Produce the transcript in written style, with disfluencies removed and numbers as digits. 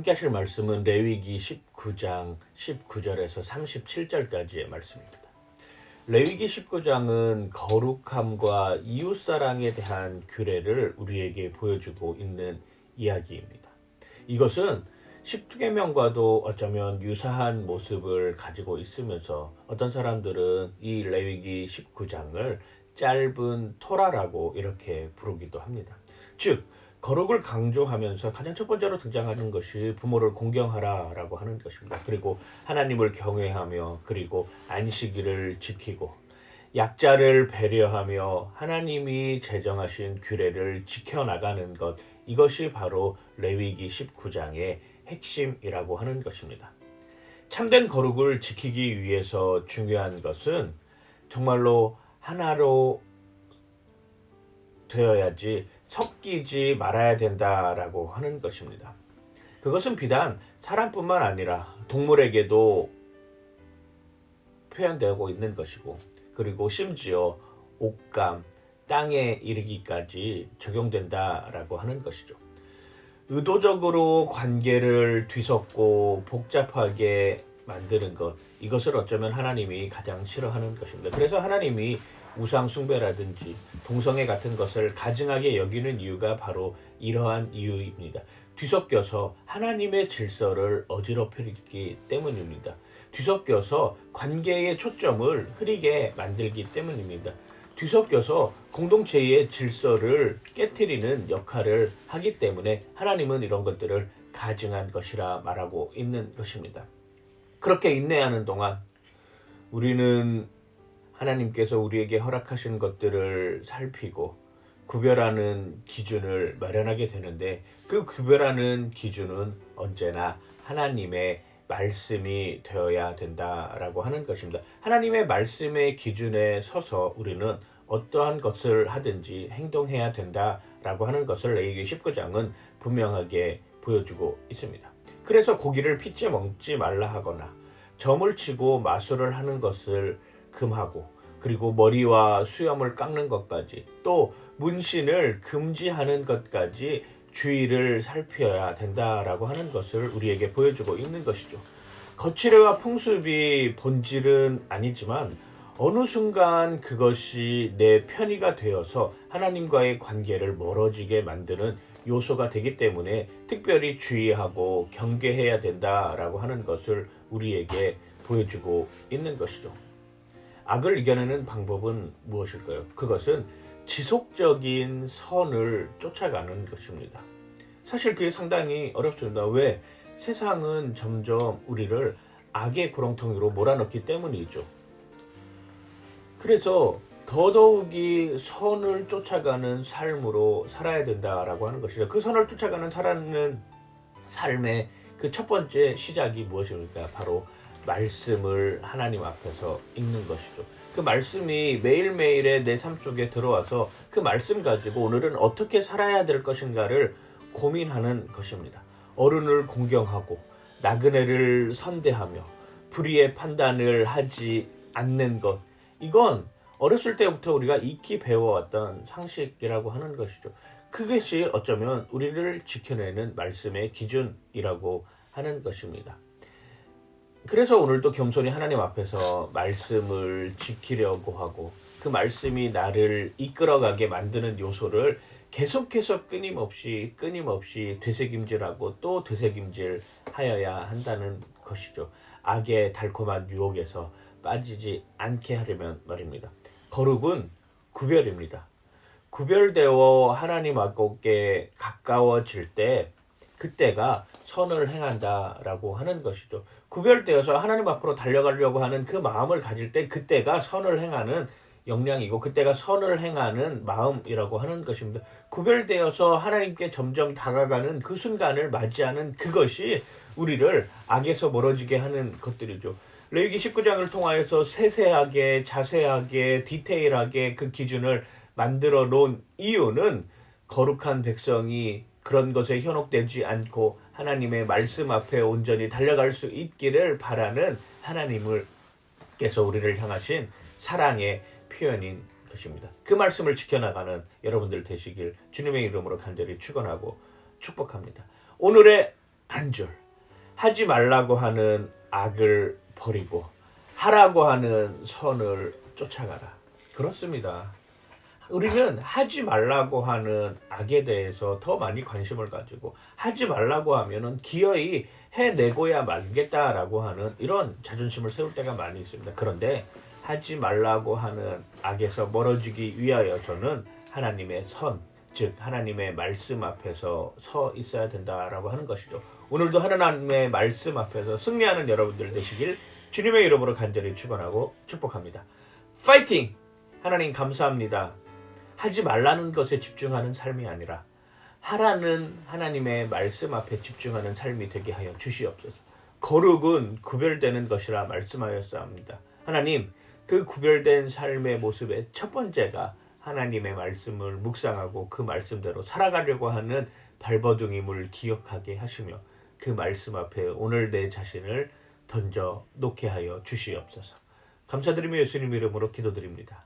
함께 하실 말씀은 레위기 19장 19절에서 37절까지의 말씀입니다. 레위기 19장은 거룩함과 이웃사랑에 대한 규례를 우리에게 보여주고 있는 이야기입니다. 이것은 십계명과도 어쩌면 유사한 모습을 가지고 있으면서 어떤 사람들은 이 레위기 19장을 짧은 토라라고 이렇게 부르기도 합니다. 즉 거룩을 강조하면서 가장 첫 번째로 등장하는 것이 부모를 공경하라라고 하는 것입니다. 그리고 하나님을 경외하며 그리고 안식일을 지키고 약자를 배려하며 하나님이 제정하신 규례를 지켜나가는 것, 이것이 바로 레위기 19장의 핵심이라고 하는 것입니다. 참된 거룩을 지키기 위해서 중요한 것은 정말로 하나로 되어야지 섞이지 말아야 된다라고 하는 것입니다. 그것은 비단 사람뿐만 아니라 동물에게도 표현되고 있는 것이고, 그리고 심지어 옷감, 땅에 이르기까지 적용된다라고 하는 것이죠. 의도적으로 관계를 뒤섞고 복잡하게 만드는 것, 이것을 어쩌면 하나님이 가장 싫어하는 것입니다. 그래서 하나님이 우상 숭배라든지 동성애 같은 것을 가증하게 여기는 이유가 바로 이러한 이유입니다. 뒤섞여서 하나님의 질서를 어지럽히기 때문입니다. 뒤섞여서 관계의 초점을 흐리게 만들기 때문입니다. 뒤섞여서 공동체의 질서를 깨트리는 역할을 하기 때문에 하나님은 이런 것들을 가증한 것이라 말하고 있는 것입니다. 그렇게 인내하는 동안 우리는 하나님께서 우리에게 허락하신 것들을 살피고 구별하는 기준을 마련하게 되는데, 그 구별하는 기준은 언제나 하나님의 말씀이 되어야 된다라고 하는 것입니다. 하나님의 말씀의 기준에 서서 우리는 어떠한 것을 하든지 행동해야 된다라고 하는 것을 레위기 19장은 분명하게 보여주고 있습니다. 그래서 고기를 피째 먹지 말라 하거나 점을 치고 마술을 하는 것을 금하고, 그리고 머리와 수염을 깎는 것까지, 또 문신을 금지하는 것까지 주의를 살펴야 된다라고 하는 것을 우리에게 보여주고 있는 것이죠. 거칠애와 풍습이 본질은 아니지만 어느 순간 그것이 내 편의가 되어서 하나님과의 관계를 멀어지게 만드는 요소가 되기 때문에 특별히 주의하고 경계해야 된다라고 하는 것을 우리에게 보여주고 있는 것이죠. 악을 이겨내는 방법은 무엇일까요? 그것은 지속적인 선을 쫓아가는 것입니다. 사실 그게 상당히 어렵습니다. 왜? 세상은 점점 우리를 악의 구렁텅이로 몰아넣기 때문이죠. 그래서 더더욱이 선을 쫓아가는 삶으로 살아야 된다라고 하는 것이죠. 그 선을 쫓아가는 살아가는 삶의 그 첫 번째 시작이 무엇입니까? 바로 말씀을 하나님 앞에서 읽는 것이죠. 그 말씀이 매일매일의 내 삶 속에 들어와서 그 말씀 가지고 오늘은 어떻게 살아야 될 것인가를 고민하는 것입니다. 어른을 공경하고 나그네를 선대하며 불의의 판단을 하지 않는 것, 이건 어렸을 때부터 우리가 익히 배워왔던 상식이라고 하는 것이죠. 그것이 어쩌면 우리를 지켜내는 말씀의 기준이라고 하는 것입니다. 그래서 오늘도 겸손히 하나님 앞에서 말씀을 지키려고 하고, 그 말씀이 나를 이끌어가게 만드는 요소를 계속해서 끊임없이 되새김질하고 또 되새김질하여야 한다는 것이죠. 악의 달콤한 유혹에서 빠지지 않게 하려면 말입니다. 거룩은 구별입니다. 구별되어 하나님께 가까워질 때 그때가 선을 행한다라고 하는 것이죠. 구별되어서 하나님 앞으로 달려가려고 하는 그 마음을 가질 때 그때가 선을 행하는 역량이고 그때가 선을 행하는 마음이라고 하는 것입니다. 구별되어서 하나님께 점점 다가가는 그 순간을 맞이하는 그것이 우리를 악에서 멀어지게 하는 것들이죠. 레위기 19장을 통하여서 세세하게 자세하게 디테일하게 그 기준을 만들어 놓은 이유는 거룩한 백성이 그런 것에 현혹되지 않고 하나님의 말씀 앞에 온전히 달려갈 수 있기를 바라는 하나님께서 우리를 향하신 사랑의 표현인 것입니다. 그 말씀을 지켜나가는 여러분들 되시길 주님의 이름으로 간절히 축원하고 축복합니다. 오늘의 한 줄. 하지 말라고 하는 악을 버리고 하라고 하는 선을 쫓아가라. 그렇습니다. 우리는 하지 말라고 하는 악에 대해서 더 많이 관심을 가지고 하지 말라고 하면은 기어이 해내고야 말겠다라고 하는 이런 자존심을 세울 때가 많이 있습니다. 그런데 하지 말라고 하는 악에서 멀어지기 위하여서는 하나님의 선, 즉 하나님의 말씀 앞에서 서 있어야 된다라고 하는 것이죠. 오늘도 하나님의 말씀 앞에서 승리하는 여러분들 되시길 주님의 이름으로 간절히 축원하고 축복합니다. 파이팅! 하나님 감사합니다. 하지 말라는 것에 집중하는 삶이 아니라 하라는 하나님의 말씀 앞에 집중하는 삶이 되게 하여 주시옵소서. 거룩은 구별되는 것이라 말씀하였사옵니다. 하나님, 그 구별된 삶의 모습의 첫 번째가 하나님의 말씀을 묵상하고 그 말씀대로 살아가려고 하는 발버둥임을 기억하게 하시며 그 말씀 앞에 오늘 내 자신을 던져 놓게 하여 주시옵소서. 감사드리며 예수님 이름으로 기도드립니다.